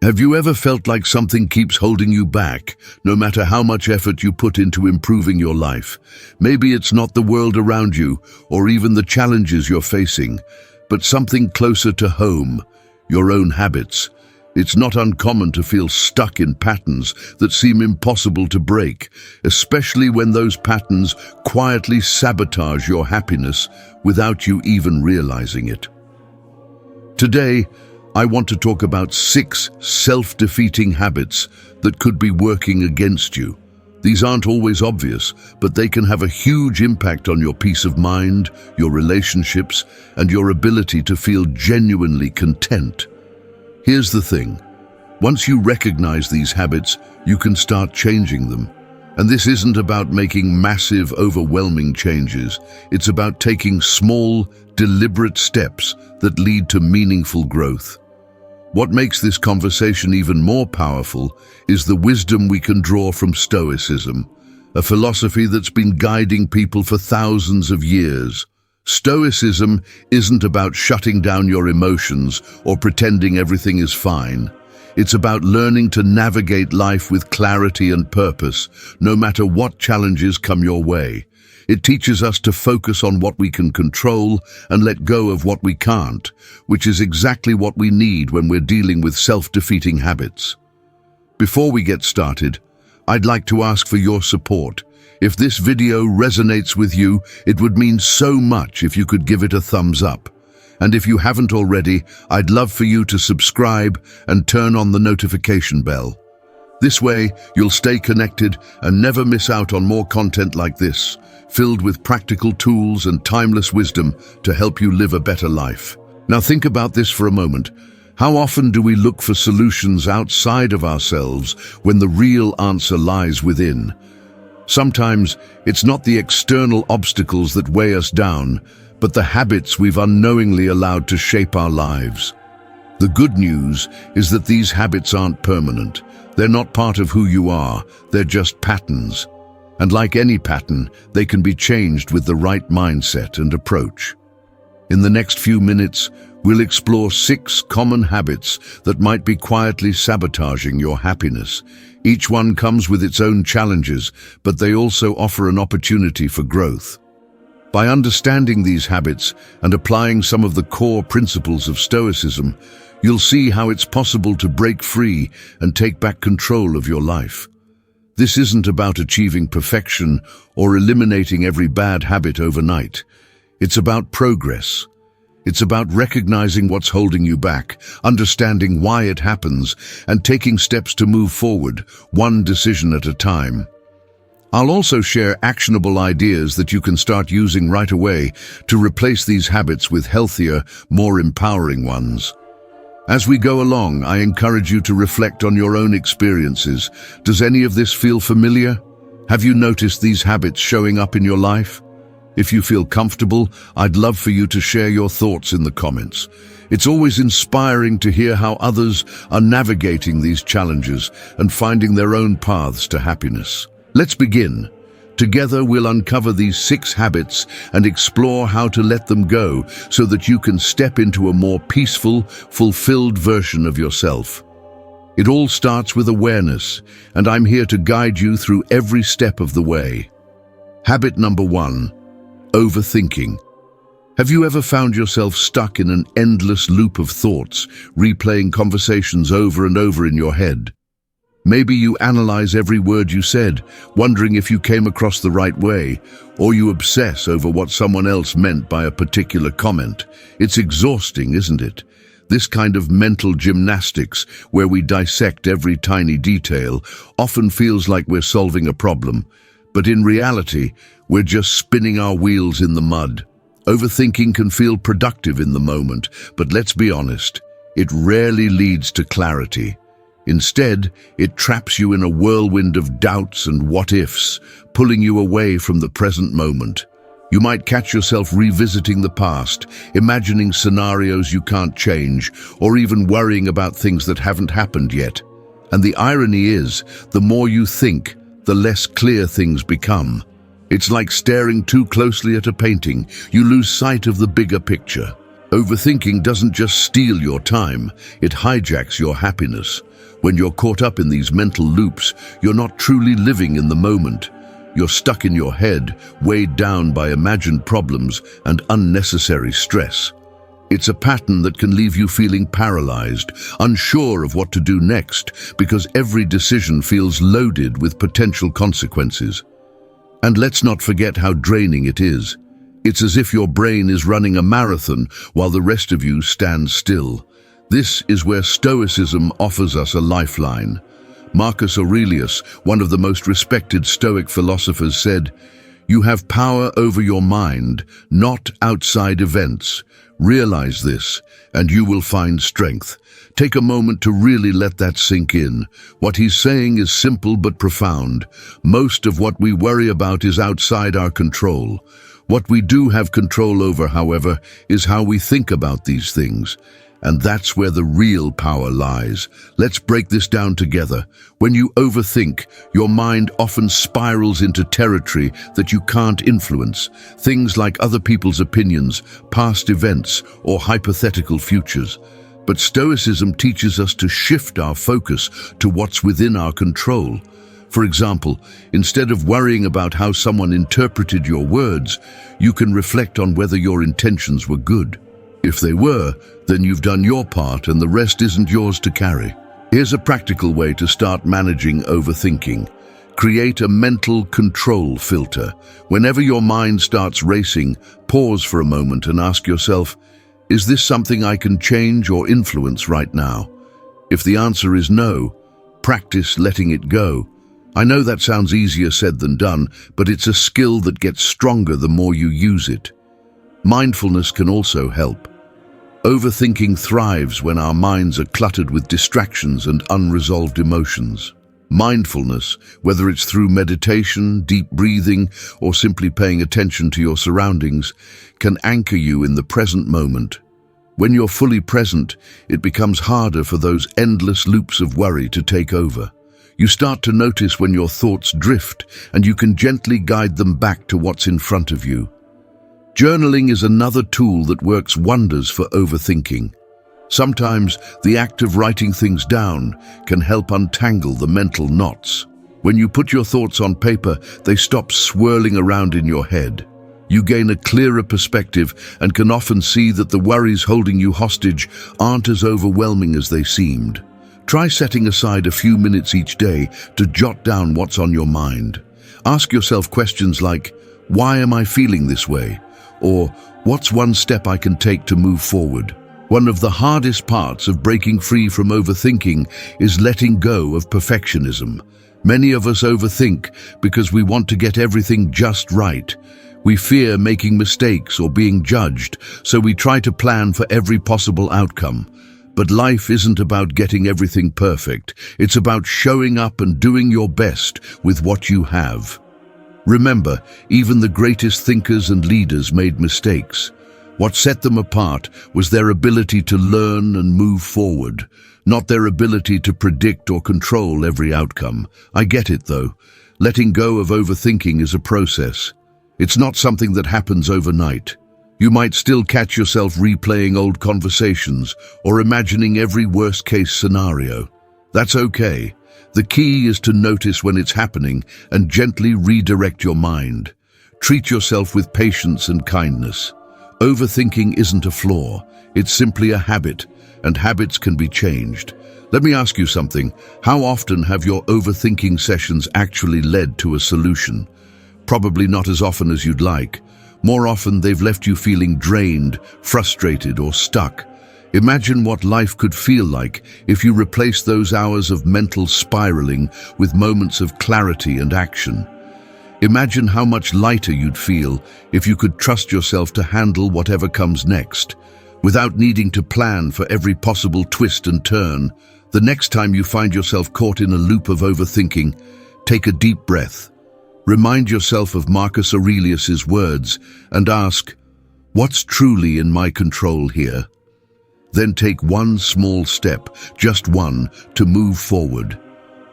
Have you ever felt like something keeps holding you back, no matter how much effort you put into improving your life? Maybe it's not the world around you, or even the challenges you're facing, but something closer to home, your own habits. It's not uncommon to feel stuck in patterns that seem impossible to break, especially when those patterns quietly sabotage your happiness without you even realizing it. Today, I want to talk about 6 self-defeating habits that could be working against you. These aren't always obvious, but they can have a huge impact on your peace of mind, your relationships, and your ability to feel genuinely content. Here's the thing. Once you recognize these habits, you can start changing them. And this isn't about making massive, overwhelming changes. It's about taking small, deliberate steps that lead to meaningful growth. What makes this conversation even more powerful is the wisdom we can draw from Stoicism, a philosophy that's been guiding people for thousands of years. Stoicism isn't about shutting down your emotions or pretending everything is fine. It's about learning to navigate life with clarity and purpose, no matter what challenges come your way. It teaches us to focus on what we can control and let go of what we can't, which is exactly what we need when we're dealing with self-defeating habits. Before we get started, I'd like to ask for your support. If this video resonates with you, it would mean so much if you could give it a thumbs up. And if you haven't already, I'd love for you to subscribe and turn on the notification bell. This way, you'll stay connected and never miss out on more content like this, filled with practical tools and timeless wisdom to help you live a better life. Now think about this for a moment. How often do we look for solutions outside of ourselves when the real answer lies within? Sometimes it's not the external obstacles that weigh us down, but the habits we've unknowingly allowed to shape our lives. The good news is that these habits aren't permanent. They're not part of who you are, they're just patterns. And like any pattern, they can be changed with the right mindset and approach. In the next few minutes, we'll explore 6 common habits that might be quietly sabotaging your happiness. Each one comes with its own challenges, but they also offer an opportunity for growth. By understanding these habits and applying some of the core principles of Stoicism, you'll see how it's possible to break free and take back control of your life. This isn't about achieving perfection or eliminating every bad habit overnight. It's about progress. It's about recognizing what's holding you back, understanding why it happens, and taking steps to move forward, one decision at a time. I'll also share actionable ideas that you can start using right away to replace these habits with healthier, more empowering ones. As we go along, I encourage you to reflect on your own experiences. Does any of this feel familiar? Have you noticed these habits showing up in your life? If you feel comfortable, I'd love for you to share your thoughts in the comments. It's always inspiring to hear how others are navigating these challenges and finding their own paths to happiness. Let's begin. Together we'll uncover these 6 habits and explore how to let them go so that you can step into a more peaceful, fulfilled version of yourself. It all starts with awareness, and I'm here to guide you through every step of the way. Habit number 1, overthinking. Have you ever found yourself stuck in an endless loop of thoughts, replaying conversations over and over in your head? Maybe you analyze every word you said, wondering if you came across the right way, or you obsess over what someone else meant by a particular comment. It's exhausting, isn't it? This kind of mental gymnastics, where we dissect every tiny detail, often feels like we're solving a problem, but in reality, we're just spinning our wheels in the mud. Overthinking can feel productive in the moment, but let's be honest, it rarely leads to clarity. Instead, it traps you in a whirlwind of doubts and what-ifs, pulling you away from the present moment. You might catch yourself revisiting the past, imagining scenarios you can't change, or even worrying about things that haven't happened yet. And the irony is, the more you think, the less clear things become. It's like staring too closely at a painting. You lose sight of the bigger picture. Overthinking doesn't just steal your time, it hijacks your happiness. When you're caught up in these mental loops, you're not truly living in the moment. You're stuck in your head, weighed down by imagined problems and unnecessary stress. It's a pattern that can leave you feeling paralyzed, unsure of what to do next, because every decision feels loaded with potential consequences. And let's not forget how draining it is. It's as if your brain is running a marathon while the rest of you stands still. This is where Stoicism offers us a lifeline. Marcus Aurelius, one of the most respected Stoic philosophers, said, "You have power over your mind, not outside events. Realize this, and you will find strength." Take a moment to really let that sink in. What he's saying is simple but profound. Most of what we worry about is outside our control. What we do have control over, however, is how we think about these things. And that's where the real power lies. Let's break this down together. When you overthink, your mind often spirals into territory that you can't influence. Things like other people's opinions, past events, or hypothetical futures. But Stoicism teaches us to shift our focus to what's within our control. For example, instead of worrying about how someone interpreted your words, you can reflect on whether your intentions were good. If they were, then you've done your part and the rest isn't yours to carry. Here's a practical way to start managing overthinking. Create a mental control filter. Whenever your mind starts racing, pause for a moment and ask yourself, is this something I can change or influence right now? If the answer is no, practice letting it go. I know that sounds easier said than done, but it's a skill that gets stronger the more you use it. Mindfulness can also help. Overthinking thrives when our minds are cluttered with distractions and unresolved emotions. Mindfulness, whether it's through meditation, deep breathing, or simply paying attention to your surroundings, can anchor you in the present moment. When you're fully present, it becomes harder for those endless loops of worry to take over. You start to notice when your thoughts drift, and you can gently guide them back to what's in front of you. Journaling is another tool that works wonders for overthinking. Sometimes the act of writing things down can help untangle the mental knots. When you put your thoughts on paper, they stop swirling around in your head. You gain a clearer perspective and can often see that the worries holding you hostage aren't as overwhelming as they seemed. Try setting aside a few minutes each day to jot down what's on your mind. Ask yourself questions like, why am I feeling this way? Or, what's one step I can take to move forward? One of the hardest parts of breaking free from overthinking is letting go of perfectionism. Many of us overthink because we want to get everything just right. We fear making mistakes or being judged, so we try to plan for every possible outcome. But life isn't about getting everything perfect. It's about showing up and doing your best with what you have. Remember, even the greatest thinkers and leaders made mistakes. What set them apart was their ability to learn and move forward, not their ability to predict or control every outcome. I get it, though. Letting go of overthinking is a process. It's not something that happens overnight. You might still catch yourself replaying old conversations or imagining every worst-case scenario. That's okay. The key is to notice when it's happening and gently redirect your mind. Treat yourself with patience and kindness. Overthinking isn't a flaw, it's simply a habit, and habits can be changed. Let me ask you something. How often have your overthinking sessions actually led to a solution? Probably not as often as you'd like. More often, they've left you feeling drained, frustrated, or stuck. Imagine what life could feel like if you replaced those hours of mental spiraling with moments of clarity and action. Imagine how much lighter you'd feel if you could trust yourself to handle whatever comes next, without needing to plan for every possible twist and turn. The next time you find yourself caught in a loop of overthinking, take a deep breath. Remind yourself of Marcus Aurelius's words and ask, what's truly in my control here? Then take one small step, just one, to move forward.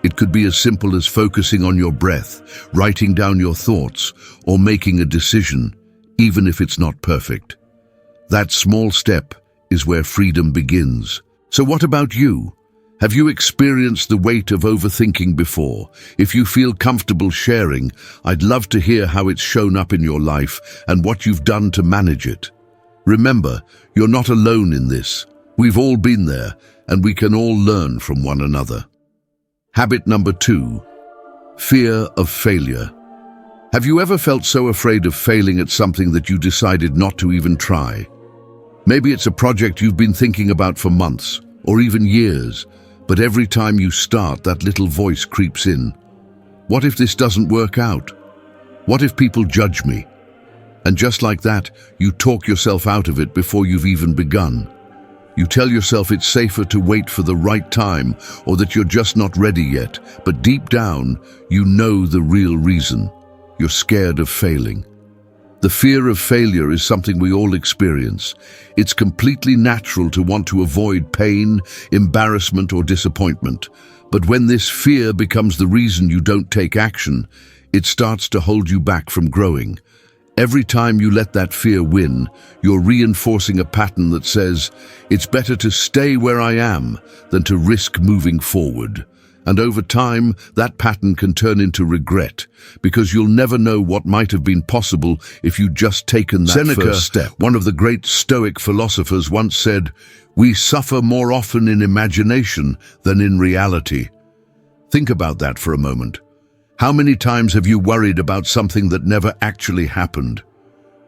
It could be as simple as focusing on your breath, writing down your thoughts, or making a decision, even if it's not perfect. That small step is where freedom begins. So what about you? Have you experienced the weight of overthinking before? If you feel comfortable sharing, I'd love to hear how it's shown up in your life and what you've done to manage it. Remember, you're not alone in this. We've all been there, and we can all learn from one another. Habit number 2, fear of failure. Have you ever felt so afraid of failing at something that you decided not to even try? Maybe it's a project you've been thinking about for months, or even years, but every time you start, that little voice creeps in. What if this doesn't work out? What if people judge me? And just like that, you talk yourself out of it before you've even begun. You tell yourself it's safer to wait for the right time, or that you're just not ready yet, but deep down, you know the real reason. You're scared of failing. The fear of failure is something we all experience. It's completely natural to want to avoid pain, embarrassment, or disappointment. But when this fear becomes the reason you don't take action, it starts to hold you back from growing. Every time you let that fear win, you're reinforcing a pattern that says, it's better to stay where I am than to risk moving forward. And over time, that pattern can turn into regret, because you'll never know what might have been possible if you'd just taken that first step. One of the great Stoic philosophers once said, "We suffer more often in imagination than in reality." Think about that for a moment. How many times have you worried about something that never actually happened?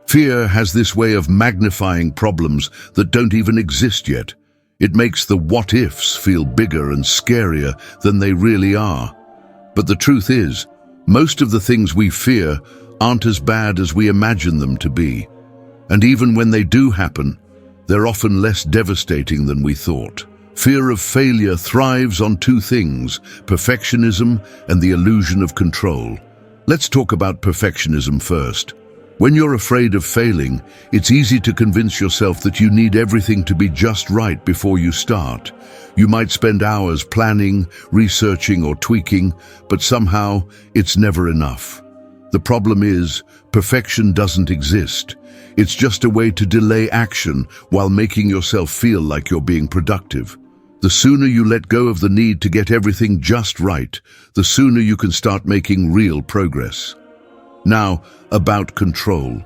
Fear has this way of magnifying problems that don't even exist yet. It makes the what-ifs feel bigger and scarier than they really are. But the truth is, most of the things we fear aren't as bad as we imagine them to be. And even when they do happen, they're often less devastating than we thought. Fear of failure thrives on two things: perfectionism and the illusion of control. Let's talk about perfectionism first. When you're afraid of failing, it's easy to convince yourself that you need everything to be just right before you start. You might spend hours planning, researching, or tweaking, but somehow it's never enough. The problem is, perfection doesn't exist. It's just a way to delay action while making yourself feel like you're being productive. The sooner you let go of the need to get everything just right, the sooner you can start making real progress. Now, about control.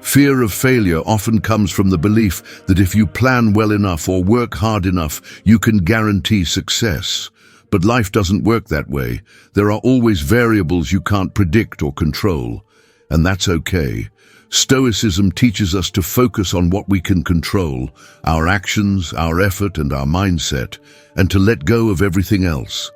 Fear of failure often comes from the belief that if you plan well enough or work hard enough, you can guarantee success. But life doesn't work that way. There are always variables you can't predict or control. And that's okay. Stoicism teaches us to focus on what we can control, our actions, our effort, and our mindset, and to let go of everything else.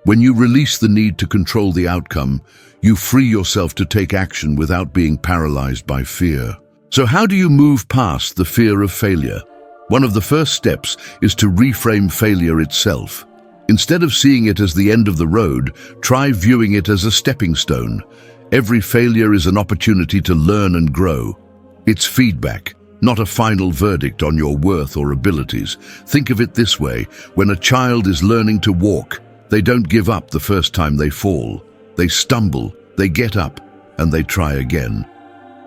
When you release the need to control the outcome, you free yourself to take action without being paralyzed by fear. So how do you move past the fear of failure? One of the first steps is to reframe failure itself. Instead of seeing it as the end of the road, try viewing it as a stepping stone. Every failure is an opportunity to learn and grow. It's feedback, not a final verdict on your worth or abilities. Think of it this way: when a child is learning to walk, they don't give up the first time they fall. They stumble, they get up, and they try again.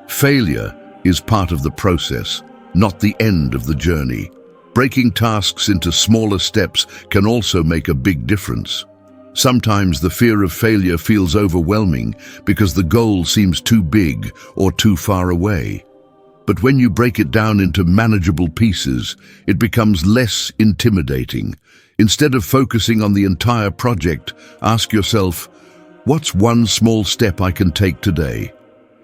Failure is part of the process, not the end of the journey. Breaking tasks into smaller steps can also make a big difference. Sometimes the fear of failure feels overwhelming because the goal seems too big or too far away. But when you break it down into manageable pieces, it becomes less intimidating. Instead of focusing on the entire project, ask yourself, what's one small step I can take today?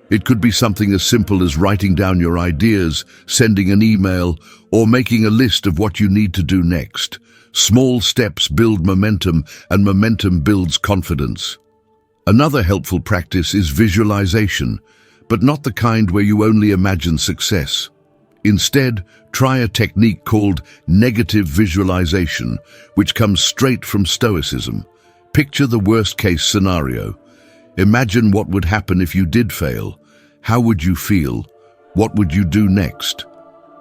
It could be something as simple as writing down your ideas, sending an email, or making a list of what you need to do next. Small steps build momentum, and momentum builds confidence. Another helpful practice is visualization, but not the kind where you only imagine success. Instead, try a technique called negative visualization, which comes straight from Stoicism. Picture the worst-case scenario. Imagine what would happen if you did fail. How would you feel? What would you do next?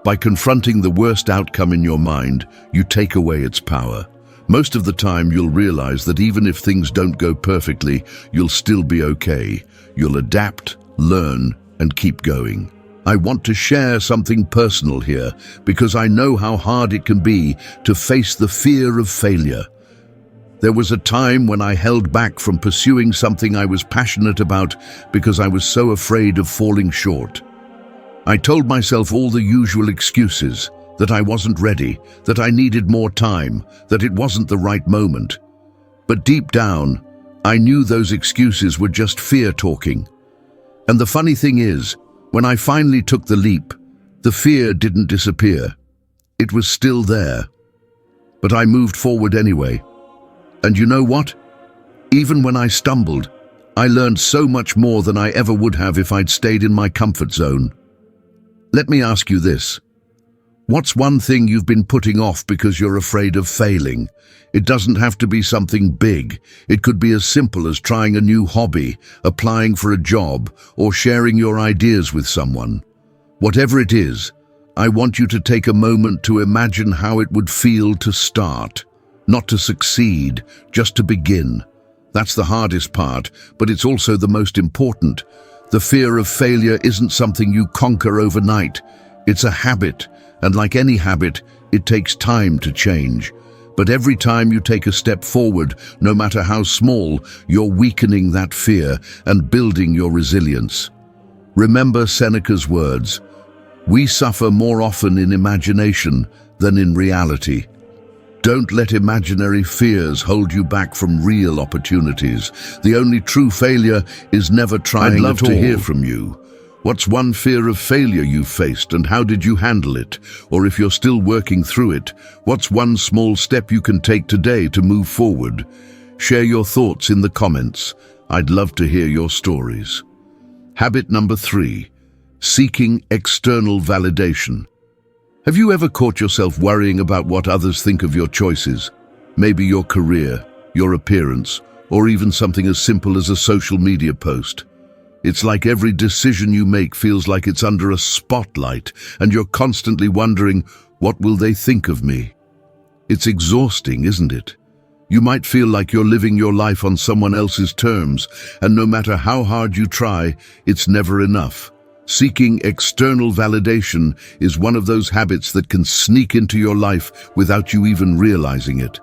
By confronting the worst outcome in your mind, you take away its power. Most of the time, you'll realize that even if things don't go perfectly, you'll still be okay. You'll adapt, learn, and keep going. I want to share something personal here because I know how hard it can be to face the fear of failure. There was a time when I held back from pursuing something I was passionate about because I was so afraid of falling short. I told myself all the usual excuses, that I wasn't ready, that I needed more time, that it wasn't the right moment. But deep down, I knew those excuses were just fear talking. And the funny thing is, when I finally took the leap, the fear didn't disappear. It was still there. But I moved forward anyway. And you know what? Even when I stumbled, I learned so much more than I ever would have if I'd stayed in my comfort zone. Let me ask you this. What's one thing you've been putting off because you're afraid of failing? It doesn't have to be something big. It could be as simple as trying a new hobby, applying for a job, or sharing your ideas with someone. Whatever it is, I want you to take a moment to imagine how it would feel to start. Not to succeed, just to begin. That's the hardest part, but it's also the most important. The fear of failure isn't something you conquer overnight. It's a habit, and like any habit, it takes time to change. But every time you take a step forward, no matter how small, you're weakening that fear and building your resilience. Remember Seneca's words, "We suffer more often in imagination than in reality." Don't let imaginary fears hold you back from real opportunities. The only true failure is never trying at all. I'd love to hear from you. What's one fear of failure you faced and how did you handle it? Or if you're still working through it, what's one small step you can take today to move forward? Share your thoughts in the comments. I'd love to hear your stories. Habit number 3, seeking external validation. Have you ever caught yourself worrying about what others think of your choices? Maybe your career, your appearance, or even something as simple as a social media post. It's like every decision you make feels like it's under a spotlight, and you're constantly wondering, what will they think of me? It's exhausting, isn't it? You might feel like you're living your life on someone else's terms, and no matter how hard you try, it's never enough. Seeking external validation is one of those habits that can sneak into your life without you even realizing it.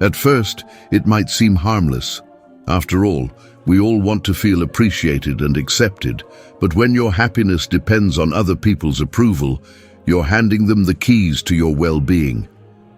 At first, it might seem harmless. After all, we all want to feel appreciated and accepted, but when your happiness depends on other people's approval, you're handing them the keys to your well-being.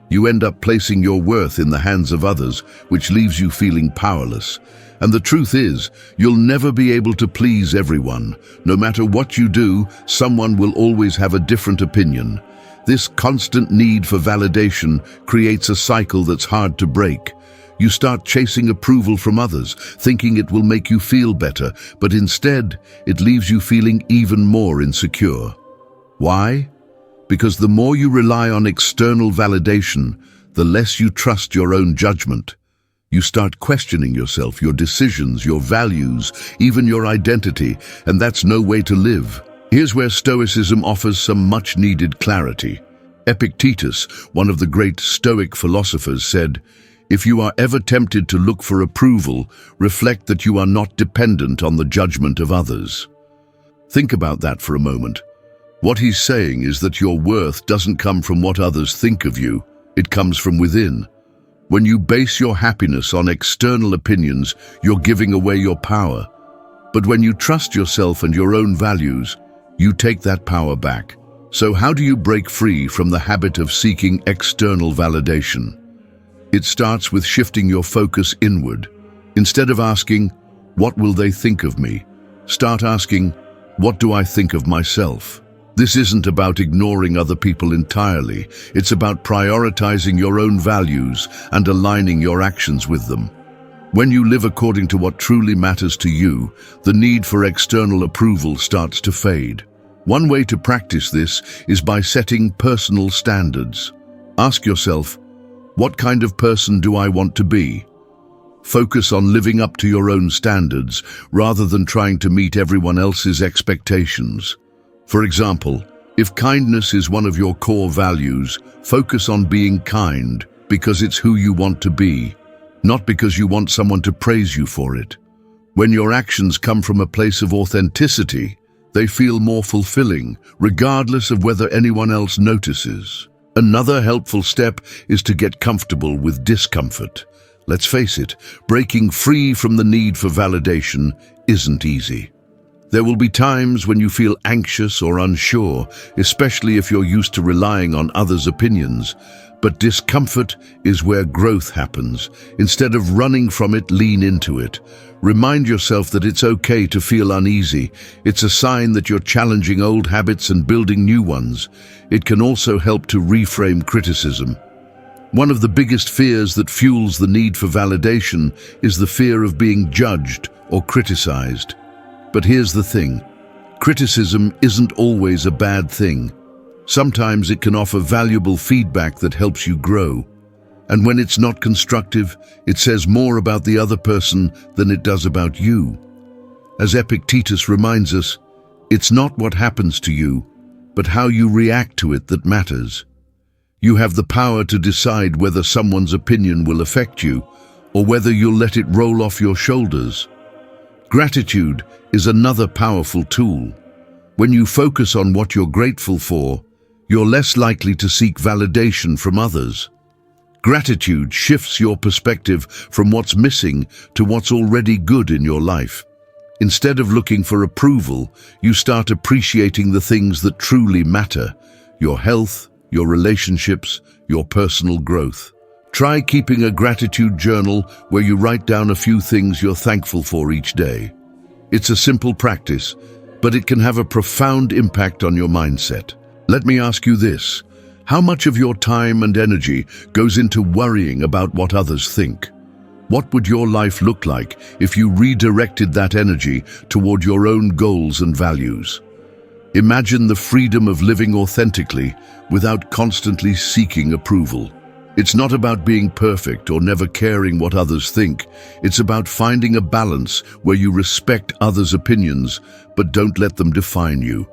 You end up placing your worth in the hands of others, which leaves you feeling powerless. And the truth is, you'll never be able to please everyone. No matter what you do, someone will always have a different opinion. This constant need for validation creates a cycle that's hard to break. You start chasing approval from others, thinking it will make you feel better, but instead, it leaves you feeling even more insecure. Why? Because the more you rely on external validation, the less you trust your own judgment. You start questioning yourself, your decisions, your values, even your identity, and that's no way to live. Here's where Stoicism offers some much-needed clarity. Epictetus, one of the great Stoic philosophers, said, "If you are ever tempted to look for approval, reflect that you are not dependent on the judgment of others." Think about that for a moment. What he's saying is that your worth doesn't come from what others think of you, it comes from within. When you base your happiness on external opinions, you're giving away your power. But when you trust yourself and your own values, you take that power back. So how do you break free from the habit of seeking external validation? It starts with shifting your focus inward. Instead of asking, "What will they think of me?" start asking, "What do I think of myself?" This isn't about ignoring other people entirely. It's about prioritizing your own values and aligning your actions with them. When you live according to what truly matters to you, the need for external approval starts to fade. One way to practice this is by setting personal standards. Ask yourself, what kind of person do I want to be? Focus on living up to your own standards rather than trying to meet everyone else's expectations. For example, if kindness is one of your core values, focus on being kind because it's who you want to be, not because you want someone to praise you for it. When your actions come from a place of authenticity, They feel more fulfilling, regardless of whether anyone else notices. Another helpful step is to get comfortable with discomfort. Let's face it, breaking free from the need for validation isn't easy. There will be times when you feel anxious or unsure, especially if you're used to relying on others' opinions. But discomfort is where growth happens. Instead of running from it, lean into it. Remind yourself that it's okay to feel uneasy. It's a sign that you're challenging old habits and building new ones. It can also help to reframe criticism. One of the biggest fears that fuels the need for validation is the fear of being judged or criticized. But here's the thing. Criticism isn't always a bad thing. Sometimes it can offer valuable feedback that helps you grow. And when it's not constructive, it says more about the other person than it does about you. As Epictetus reminds us, it's not what happens to you, but how you react to it that matters. You have the power to decide whether someone's opinion will affect you, or whether you'll let it roll off your shoulders. Gratitude is another powerful tool. When you focus on what you're grateful for, you're less likely to seek validation from others. Gratitude shifts your perspective from what's missing to what's already good in your life. Instead of looking for approval, you start appreciating the things that truly matter: your health, your relationships, your personal growth. Try keeping a gratitude journal where you write down a few things you're thankful for each day. It's a simple practice, but it can have a profound impact on your mindset. Let me ask you this. How much of your time and energy goes into worrying about what others think? What would your life look like if you redirected that energy toward your own goals and values? Imagine the freedom of living authentically without constantly seeking approval. It's not about being perfect or never caring what others think. It's about finding a balance where you respect others' opinions but don't let them define you.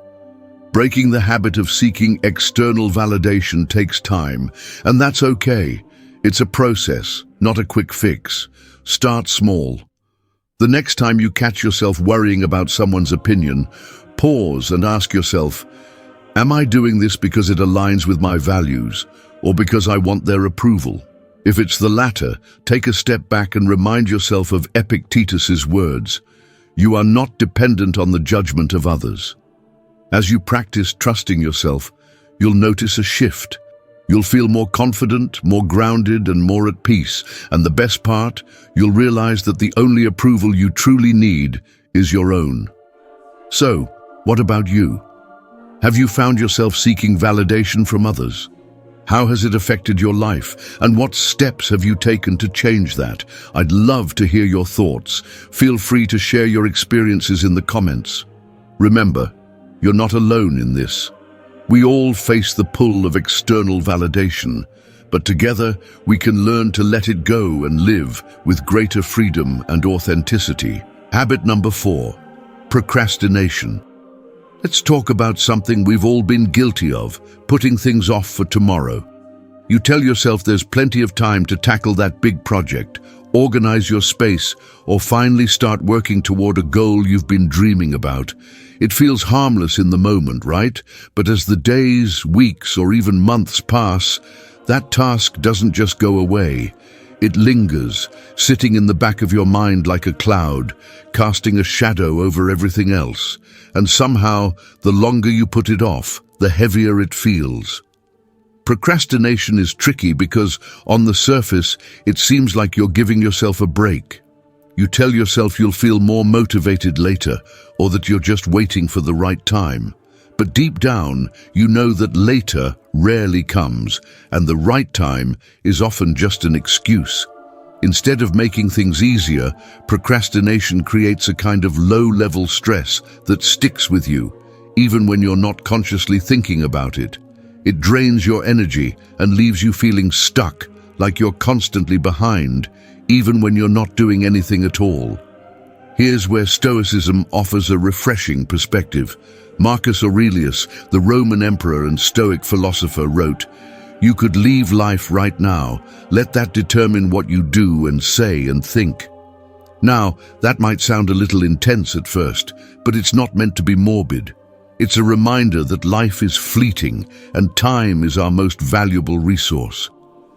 Breaking the habit of seeking external validation takes time, and that's okay. It's a process, not a quick fix. Start small. The next time you catch yourself worrying about someone's opinion, pause and ask yourself, am I doing this because it aligns with my values, or because I want their approval? If it's the latter, take a step back and remind yourself of Epictetus's words. You are not dependent on the judgment of others. As you practice trusting yourself, you'll notice a shift. You'll feel more confident, more grounded, and more at peace. And the best part, you'll realize that the only approval you truly need is your own. So, what about you? Have you found yourself seeking validation from others? How has it affected your life? And what steps have you taken to change that? I'd love to hear your thoughts. Feel free to share your experiences in the comments. Remember, you're not alone in this. We all face the pull of external validation, but together we can learn to let it go and live with greater freedom and authenticity. Habit number 4, procrastination. Let's talk about something we've all been guilty of, putting things off for tomorrow. You tell yourself there's plenty of time to tackle that big project, organize your space, or finally start working toward a goal you've been dreaming about. It feels harmless in the moment, right? But as the days, weeks, or even months pass, that task doesn't just go away. It lingers, sitting in the back of your mind like a cloud, casting a shadow over everything else. And somehow, the longer you put it off, the heavier it feels. Procrastination is tricky because, on the surface, it seems like you're giving yourself a break. You tell yourself you'll feel more motivated later, or that you're just waiting for the right time. But deep down, you know that later rarely comes, and the right time is often just an excuse. Instead of making things easier, procrastination creates a kind of low-level stress that sticks with you, even when you're not consciously thinking about it. It drains your energy and leaves you feeling stuck, like you're constantly behind, even when you're not doing anything at all. Here's where Stoicism offers a refreshing perspective. Marcus Aurelius, the Roman emperor and Stoic philosopher, wrote, "You could leave life right now. Let that determine what you do and say and think." Now, that might sound a little intense at first, but it's not meant to be morbid. It's a reminder that life is fleeting and time is our most valuable resource.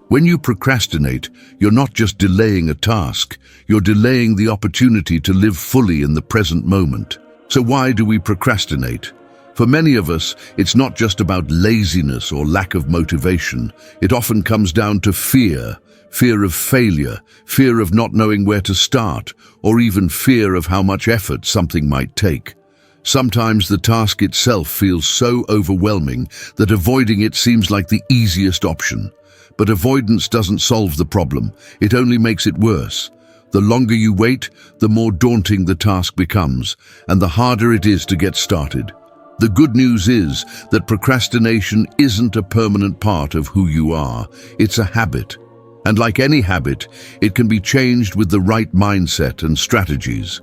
When you procrastinate, you're not just delaying a task, you're delaying the opportunity to live fully in the present moment. So why do we procrastinate? For many of us, it's not just about laziness or lack of motivation. It often comes down to fear. Fear of failure, fear of not knowing where to start, or even fear of how much effort something might take. Sometimes the task itself feels so overwhelming that avoiding it seems like the easiest option. But avoidance doesn't solve the problem, it only makes it worse. The longer you wait, the more daunting the task becomes, and the harder it is to get started. The good news is that procrastination isn't a permanent part of who you are, it's a habit. And like any habit, it can be changed with the right mindset and strategies.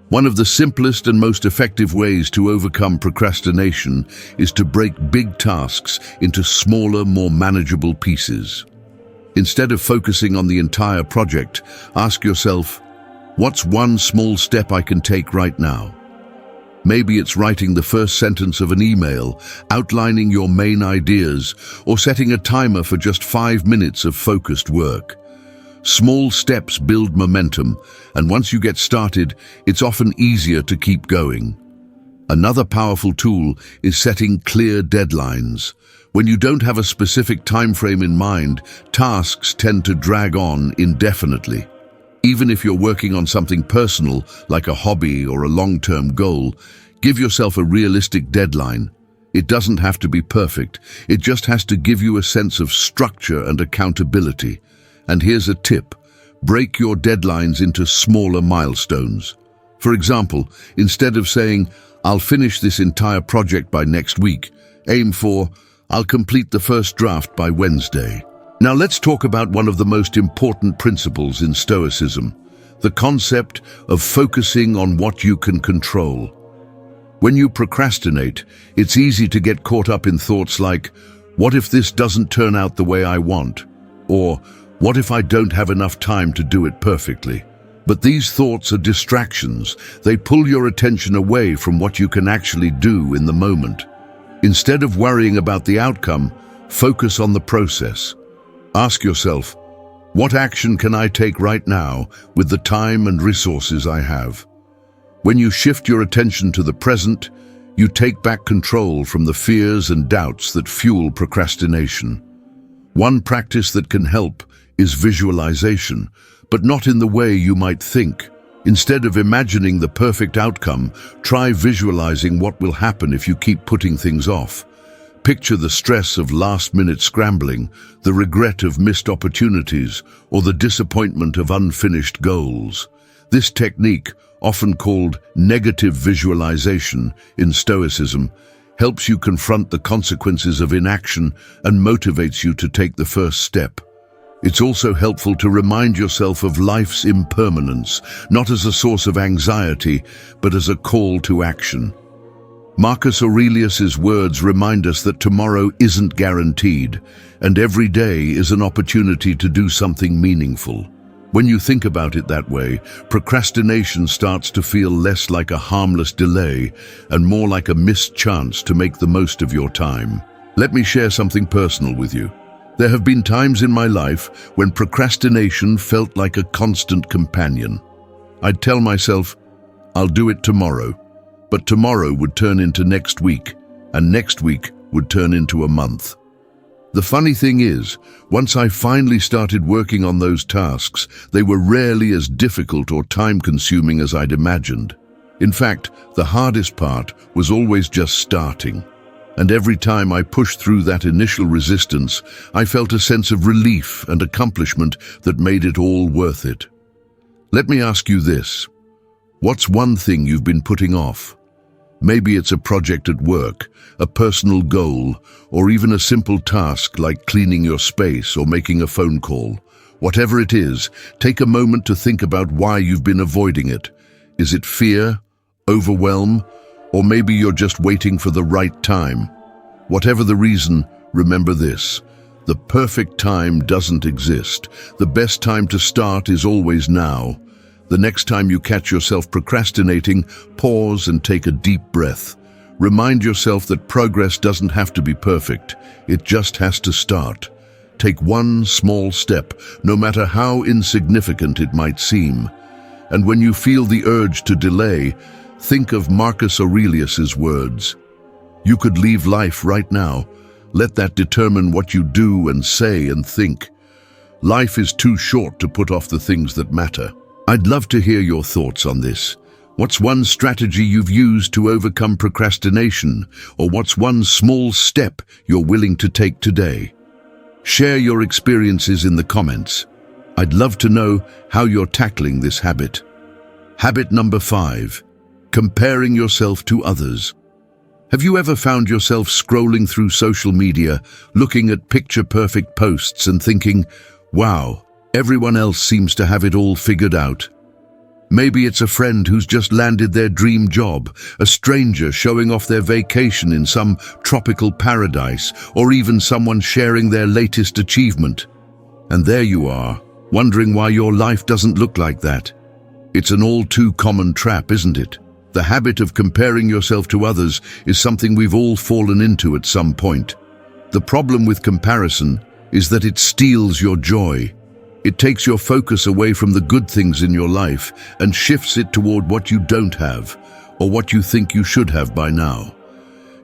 One of the simplest and most effective ways to overcome procrastination is to break big tasks into smaller, more manageable pieces. Instead of focusing on the entire project, ask yourself, what's one small step I can take right now? Maybe it's writing the first sentence of an email, outlining your main ideas, or setting a timer for just 5 minutes of focused work. Small steps build momentum, and once you get started, it's often easier to keep going. Another powerful tool is setting clear deadlines. When you don't have a specific time frame in mind, tasks tend to drag on indefinitely. Even if you're working on something personal, like a hobby or a long-term goal, give yourself a realistic deadline. It doesn't have to be perfect. It just has to give you a sense of structure and accountability. And here's a tip. Break your deadlines into smaller milestones. For example, instead of saying, "I'll finish this entire project by next week," aim for, "I'll complete the first draft by Wednesday." Now let's talk about one of the most important principles in Stoicism, the concept of focusing on what you can control. When you procrastinate, it's easy to get caught up in thoughts like, "What if this doesn't turn out the way I want?" Or, "What if I don't have enough time to do it perfectly?" But these thoughts are distractions. They pull your attention away from what you can actually do in the moment. Instead of worrying about the outcome, focus on the process. Ask yourself, what action can I take right now with the time and resources I have? When you shift your attention to the present, you take back control from the fears and doubts that fuel procrastination. One practice that can help is visualization, but not in the way you might think. Instead of imagining the perfect outcome, try visualizing what will happen if you keep putting things off. Picture the stress of last-minute scrambling, the regret of missed opportunities, or the disappointment of unfinished goals. This technique, often called negative visualization in Stoicism, helps you confront the consequences of inaction and motivates you to take the first step. It's also helpful to remind yourself of life's impermanence, not as a source of anxiety, but as a call to action. Marcus Aurelius's words remind us that tomorrow isn't guaranteed, and every day is an opportunity to do something meaningful. When you think about it that way, procrastination starts to feel less like a harmless delay and more like a missed chance to make the most of your time. Let me share something personal with you. There have been times in my life when procrastination felt like a constant companion. I'd tell myself, "I'll do it tomorrow." But tomorrow would turn into next week, and next week would turn into a month. The funny thing is, once I finally started working on those tasks, they were rarely as difficult or time-consuming as I'd imagined. In fact, the hardest part was always just starting. And every time I pushed through that initial resistance, I felt a sense of relief and accomplishment that made it all worth it. Let me ask you this. What's one thing you've been putting off? Maybe it's a project at work, a personal goal, or even a simple task like cleaning your space or making a phone call. Whatever it is, take a moment to think about why you've been avoiding it. Is it fear, overwhelm, or maybe you're just waiting for the right time? Whatever the reason, remember this. The perfect time doesn't exist. The best time to start is always now. The next time you catch yourself procrastinating, pause and take a deep breath. Remind yourself that progress doesn't have to be perfect. It just has to start. Take one small step, no matter how insignificant it might seem. And when you feel the urge to delay, think of Marcus Aurelius's words. You could leave life right now. Let that determine what you do and say and think. Life is too short to put off the things that matter. I'd love to hear your thoughts on this. What's one strategy you've used to overcome procrastination? Or what's one small step you're willing to take today? Share your experiences in the comments. I'd love to know how you're tackling this habit. Habit number 5, comparing yourself to others. Have you ever found yourself scrolling through social media, looking at picture-perfect posts and thinking, wow, everyone else seems to have it all figured out? Maybe it's a friend who's just landed their dream job, a stranger showing off their vacation in some tropical paradise, or even someone sharing their latest achievement. And there you are, wondering why your life doesn't look like that. It's an all-too-common trap, isn't it? The habit of comparing yourself to others is something we've all fallen into at some point. The problem with comparison is that it steals your joy. It takes your focus away from the good things in your life and shifts it toward what you don't have, or what you think you should have by now.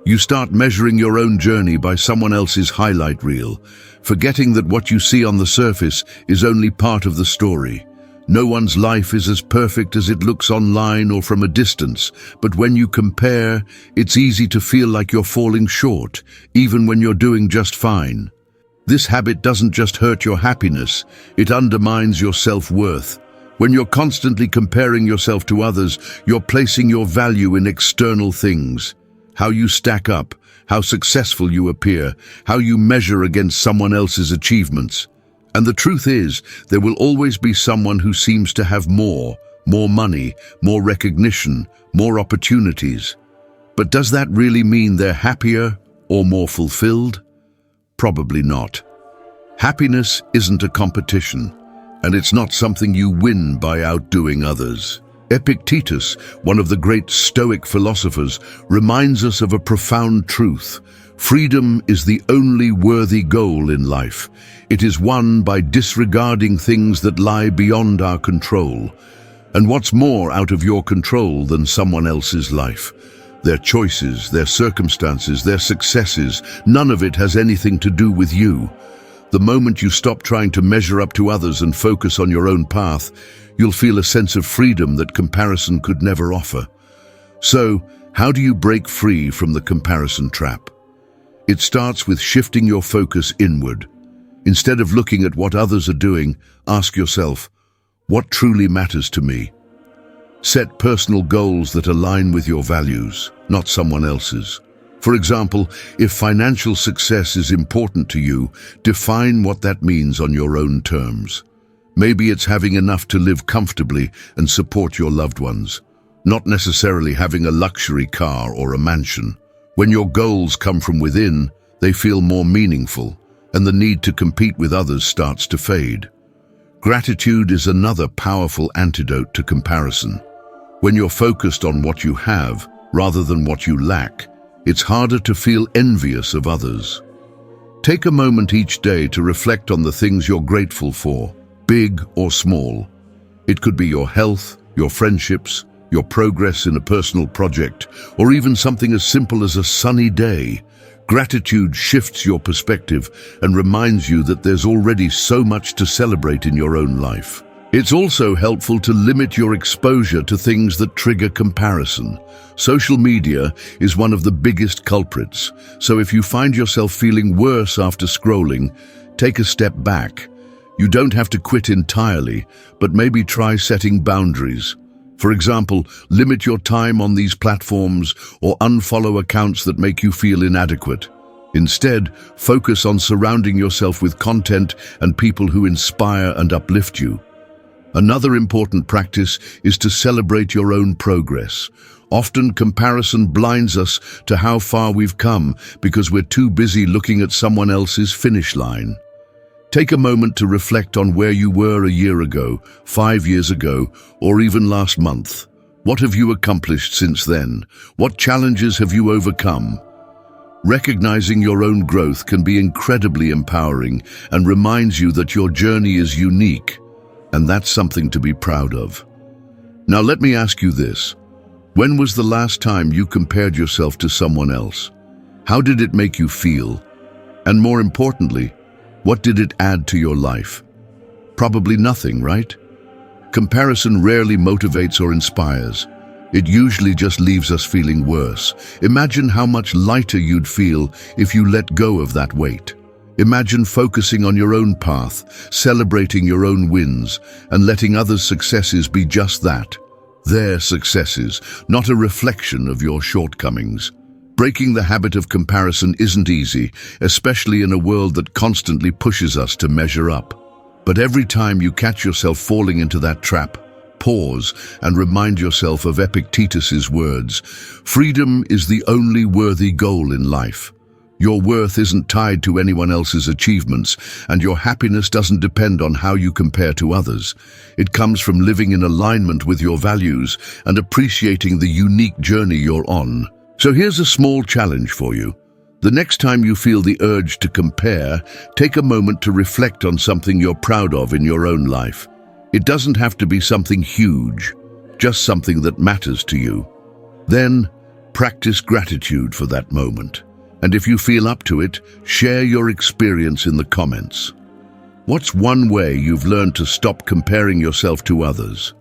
You start measuring your own journey by someone else's highlight reel, forgetting that what you see on the surface is only part of the story. No one's life is as perfect as it looks online or from a distance, but when you compare, it's easy to feel like you're falling short, even when you're doing just fine. This habit doesn't just hurt your happiness, it undermines your self-worth. When you're constantly comparing yourself to others, you're placing your value in external things. How you stack up, how successful you appear, how you measure against someone else's achievements. And the truth is, there will always be someone who seems to have more money, more recognition, more opportunities. But does that really mean they're happier or more fulfilled? Probably not. Happiness isn't a competition, and it's not something you win by outdoing others. Epictetus, one of the great Stoic philosophers, reminds us of a profound truth. Freedom is the only worthy goal in life. It is won by disregarding things that lie beyond our control. And what's more out of your control than someone else's life? Their choices, their circumstances, their successes, none of it has anything to do with you. The moment you stop trying to measure up to others and focus on your own path, you'll feel a sense of freedom that comparison could never offer. So, how do you break free from the comparison trap? It starts with shifting your focus inward. Instead of looking at what others are doing, ask yourself, what truly matters to me? Set personal goals that align with your values, not someone else's. For example, if financial success is important to you, define what that means on your own terms. Maybe it's having enough to live comfortably and support your loved ones, not necessarily having a luxury car or a mansion. When your goals come from within, they feel more meaningful, and the need to compete with others starts to fade. Gratitude is another powerful antidote to comparison. When you're focused on what you have, rather than what you lack, it's harder to feel envious of others. Take a moment each day to reflect on the things you're grateful for, big or small. It could be your health, your friendships, your progress in a personal project, or even something as simple as a sunny day. Gratitude shifts your perspective and reminds you that there's already so much to celebrate in your own life. It's also helpful to limit your exposure to things that trigger comparison. Social media is one of the biggest culprits, so if you find yourself feeling worse after scrolling, take a step back. You don't have to quit entirely, but maybe try setting boundaries. For example, limit your time on these platforms or unfollow accounts that make you feel inadequate. Instead, focus on surrounding yourself with content and people who inspire and uplift you. Another important practice is to celebrate your own progress. Often comparison blinds us to how far we've come because we're too busy looking at someone else's finish line. Take a moment to reflect on where you were a year ago, 5 years ago, or even last month. What have you accomplished since then? What challenges have you overcome? Recognizing your own growth can be incredibly empowering and reminds you that your journey is unique, and that's something to be proud of. Now let me ask you this. When was the last time you compared yourself to someone else? How did it make you feel? And more importantly, what did it add to your life? Probably nothing, right? Comparison rarely motivates or inspires. It usually just leaves us feeling worse. Imagine how much lighter you'd feel if you let go of that weight. Imagine focusing on your own path, celebrating your own wins, and letting others' successes be just that. Their successes, not a reflection of your shortcomings. Breaking the habit of comparison isn't easy, especially in a world that constantly pushes us to measure up. But every time you catch yourself falling into that trap, pause and remind yourself of Epictetus's words. Freedom is the only worthy goal in life. Your worth isn't tied to anyone else's achievements, and your happiness doesn't depend on how you compare to others. It comes from living in alignment with your values and appreciating the unique journey you're on. So here's a small challenge for you. The next time you feel the urge to compare, take a moment to reflect on something you're proud of in your own life. It doesn't have to be something huge, just something that matters to you. Then, practice gratitude for that moment. And if you feel up to it, share your experience in the comments. What's one way you've learned to stop comparing yourself to others?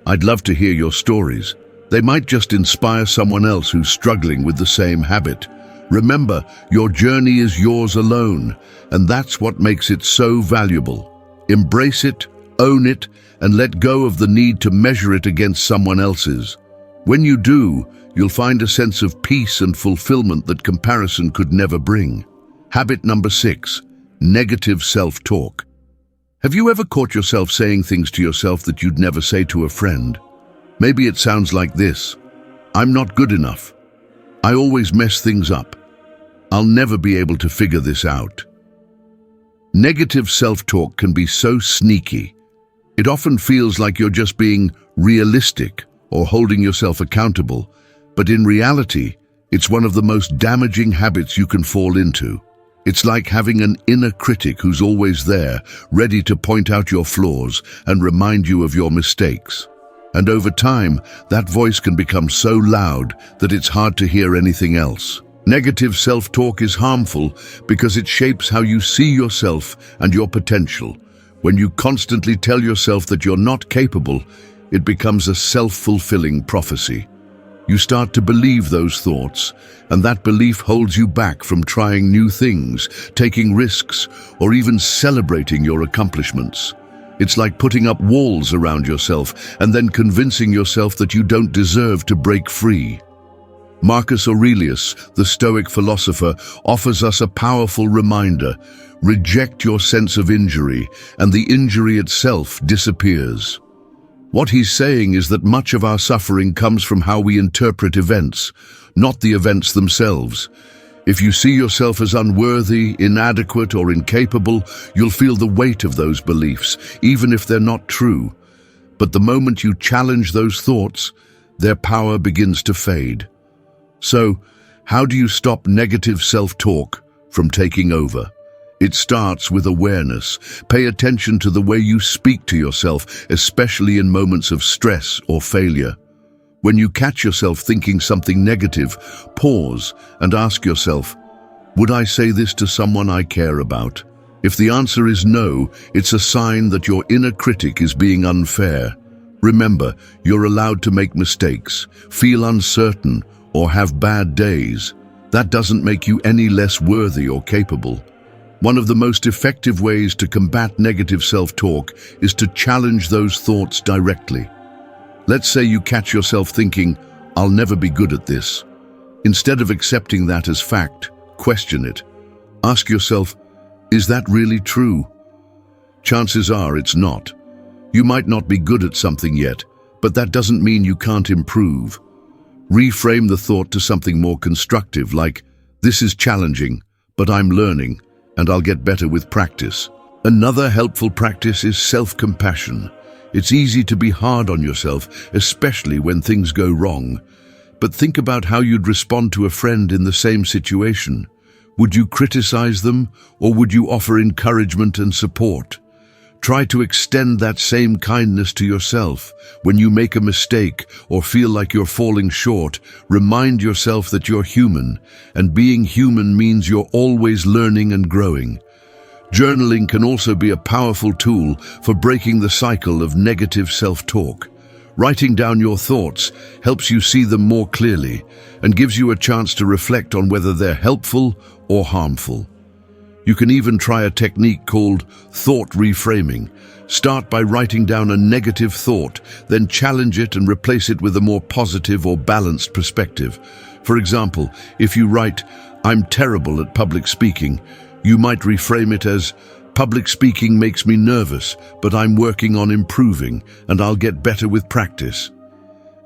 I'd love to hear your stories. They might just inspire someone else who's struggling with the same habit. Remember, your journey is yours alone, and that's what makes it so valuable. Embrace it, own it, and let go of the need to measure it against someone else's. When you do, you'll find a sense of peace and fulfillment that comparison could never bring. Habit number 6, negative self-talk. Have you ever caught yourself saying things to yourself that you'd never say to a friend? Maybe it sounds like this: I'm not good enough. I always mess things up. I'll never be able to figure this out. Negative self-talk can be so sneaky. It often feels like you're just being realistic or holding yourself accountable, but in reality, it's one of the most damaging habits you can fall into. It's like having an inner critic who's always there, ready to point out your flaws and remind you of your mistakes. And over time, that voice can become so loud that it's hard to hear anything else. Negative self-talk is harmful because it shapes how you see yourself and your potential. When you constantly tell yourself that you're not capable, it becomes a self-fulfilling prophecy. You start to believe those thoughts, and that belief holds you back from trying new things, taking risks, or even celebrating your accomplishments. It's like putting up walls around yourself and then convincing yourself that you don't deserve to break free. Marcus Aurelius, the Stoic philosopher, offers us a powerful reminder: reject your sense of injury, and the injury itself disappears. What he's saying is that much of our suffering comes from how we interpret events, not the events themselves. If you see yourself as unworthy, inadequate, or incapable, you'll feel the weight of those beliefs, even if they're not true. But the moment you challenge those thoughts, their power begins to fade. So, how do you stop negative self-talk from taking over? It starts with awareness. Pay attention to the way you speak to yourself, especially in moments of stress or failure. When you catch yourself thinking something negative, pause and ask yourself, would I say this to someone I care about? If the answer is no, it's a sign that your inner critic is being unfair. Remember, you're allowed to make mistakes, feel uncertain, or have bad days. That doesn't make you any less worthy or capable. One of the most effective ways to combat negative self-talk is to challenge those thoughts directly. Let's say you catch yourself thinking, I'll never be good at this. Instead of accepting that as fact, question it. Ask yourself, is that really true? Chances are it's not. You might not be good at something yet, but that doesn't mean you can't improve. Reframe the thought to something more constructive, like, this is challenging, but I'm learning, and I'll get better with practice. Another helpful practice is self-compassion. It's easy to be hard on yourself, especially when things go wrong. But think about how you'd respond to a friend in the same situation. Would you criticize them, or would you offer encouragement and support? Try to extend that same kindness to yourself. When you make a mistake or feel like you're falling short, remind yourself that you're human, and being human means you're always learning and growing. Journaling can also be a powerful tool for breaking the cycle of negative self-talk. Writing down your thoughts helps you see them more clearly and gives you a chance to reflect on whether they're helpful or harmful. You can even try a technique called thought reframing. Start by writing down a negative thought, then challenge it and replace it with a more positive or balanced perspective. For example, if you write, "I'm terrible at public speaking," you might reframe it as, "Public speaking makes me nervous, but I'm working on improving, and I'll get better with practice."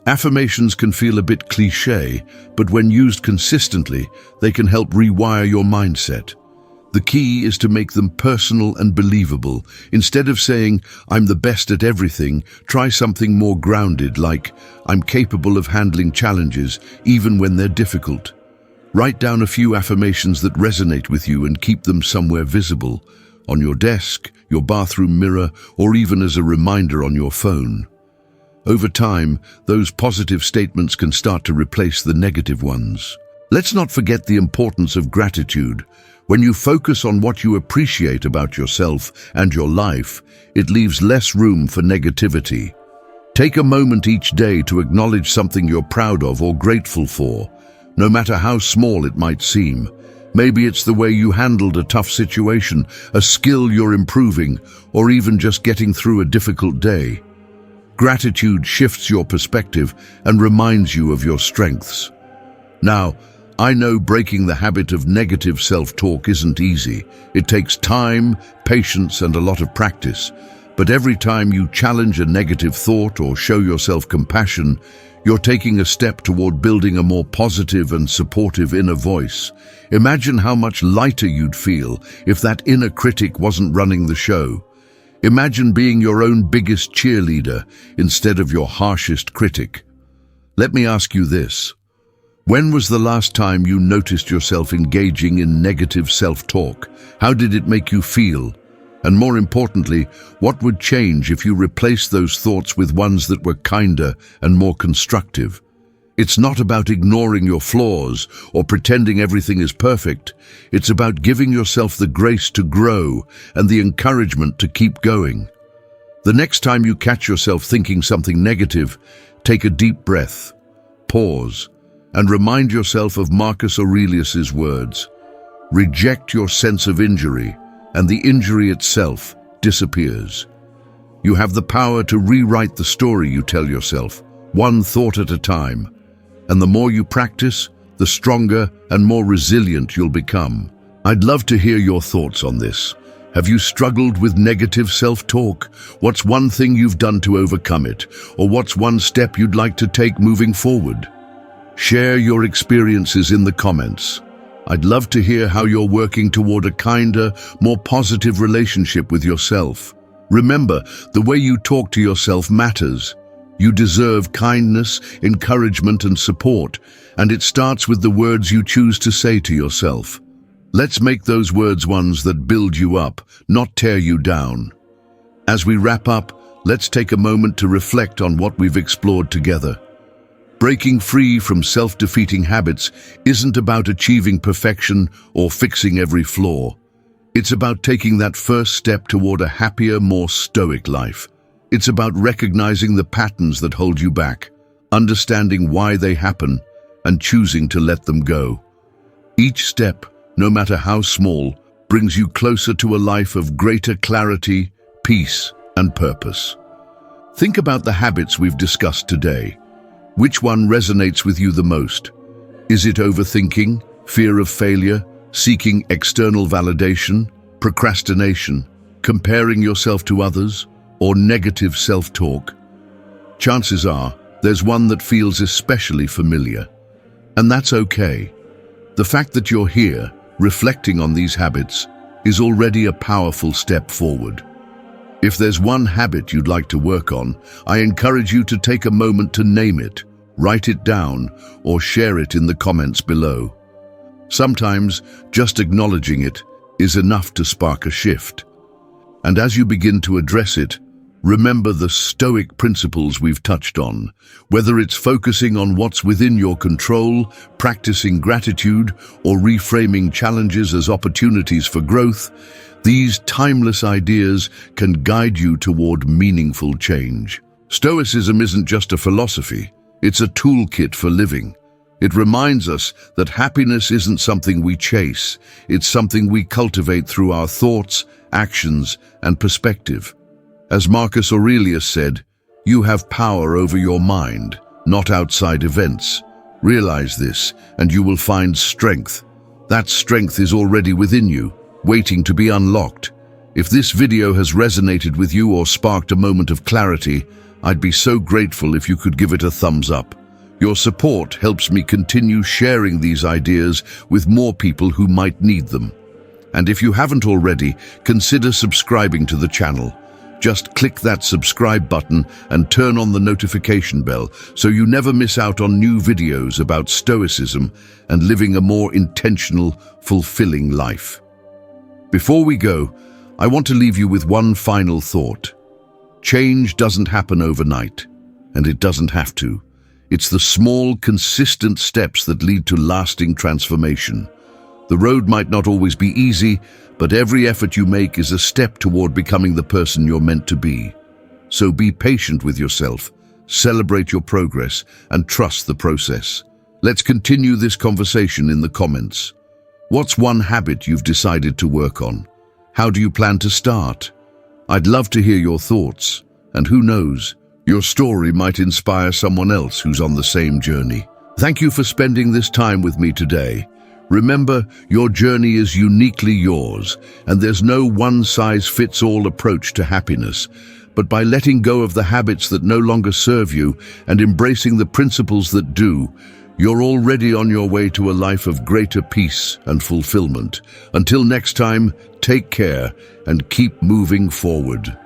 Affirmations can feel a bit cliché, but when used consistently, they can help rewire your mindset. The key is to make them personal and believable. Instead of saying, "I'm the best at everything," try something more grounded like, "I'm capable of handling challenges, even when they're difficult." Write down a few affirmations that resonate with you and keep them somewhere visible, on your desk, your bathroom mirror, or even as a reminder on your phone. Over time, those positive statements can start to replace the negative ones. Let's not forget the importance of gratitude. When you focus on what you appreciate about yourself and your life, it leaves less room for negativity. Take a moment each day to acknowledge something you're proud of or grateful for, no matter how small it might seem. Maybe it's the way you handled a tough situation, a skill you're improving, or even just getting through a difficult day. Gratitude shifts your perspective and reminds you of your strengths. Now, I know breaking the habit of negative self-talk isn't easy. It takes time, patience, and a lot of practice. But every time you challenge a negative thought or show yourself compassion, you're taking a step toward building a more positive and supportive inner voice. Imagine how much lighter you'd feel if that inner critic wasn't running the show. Imagine being your own biggest cheerleader instead of your harshest critic. Let me ask you this. When was the last time you noticed yourself engaging in negative self-talk? How did it make you feel? And more importantly, what would change if you replaced those thoughts with ones that were kinder and more constructive? It's not about ignoring your flaws or pretending everything is perfect. It's about giving yourself the grace to grow and the encouragement to keep going. The next time you catch yourself thinking something negative, take a deep breath, pause, and remind yourself of Marcus Aurelius's words. Reject your sense of injury, and the injury itself disappears. You have the power to rewrite the story you tell yourself, one thought at a time. And the more you practice, the stronger and more resilient you'll become. I'd love to hear your thoughts on this. Have you struggled with negative self-talk? What's one thing you've done to overcome it? Or what's one step you'd like to take moving forward? Share your experiences in the comments. I'd love to hear how you're working toward a kinder, more positive relationship with yourself. Remember, the way you talk to yourself matters. You deserve kindness, encouragement, and support, and it starts with the words you choose to say to yourself. Let's make those words ones that build you up, not tear you down. As we wrap up, let's take a moment to reflect on what we've explored together. Breaking free from self-defeating habits isn't about achieving perfection or fixing every flaw. It's about taking that first step toward a happier, more stoic life. It's about recognizing the patterns that hold you back, understanding why they happen, and choosing to let them go. Each step, no matter how small, brings you closer to a life of greater clarity, peace, and purpose. Think about the habits we've discussed today. Which one resonates with you the most? Is it overthinking, fear of failure, seeking external validation, procrastination, comparing yourself to others, or negative self-talk? Chances are there's one that feels especially familiar. And that's okay. The fact that you're here, reflecting on these habits, is already a powerful step forward. If there's one habit you'd like to work on, I encourage you to take a moment to name it, write it down, or share it in the comments below. Sometimes just acknowledging it is enough to spark a shift. And as you begin to address it, remember the Stoic principles we've touched on. Whether it's focusing on what's within your control, practicing gratitude, or reframing challenges as opportunities for growth, these timeless ideas can guide you toward meaningful change. Stoicism isn't just a philosophy, it's a toolkit for living. It reminds us that happiness isn't something we chase, it's something we cultivate through our thoughts, actions, and perspective. As Marcus Aurelius said, "You have power over your mind, not outside events. Realize this, and you will find strength. That strength is already within you, waiting to be unlocked." If this video has resonated with you or sparked a moment of clarity, I'd be so grateful if you could give it a thumbs up. Your support helps me continue sharing these ideas with more people who might need them. And if you haven't already, consider subscribing to the channel. Just click that subscribe button and turn on the notification bell so you never miss out on new videos about Stoicism and living a more intentional, fulfilling life. Before we go, I want to leave you with one final thought. Change doesn't happen overnight, and it doesn't have to. It's the small, consistent steps that lead to lasting transformation. The road might not always be easy, but every effort you make is a step toward becoming the person you're meant to be. So be patient with yourself, celebrate your progress, and trust the process. Let's continue this conversation in the comments. What's one habit you've decided to work on? How do you plan to start? I'd love to hear your thoughts, and who knows, your story might inspire someone else who's on the same journey. Thank you for spending this time with me today. Remember, your journey is uniquely yours, and there's no one-size-fits-all approach to happiness. But by letting go of the habits that no longer serve you and embracing the principles that do, you're already on your way to a life of greater peace and fulfillment. Until next time, take care and keep moving forward.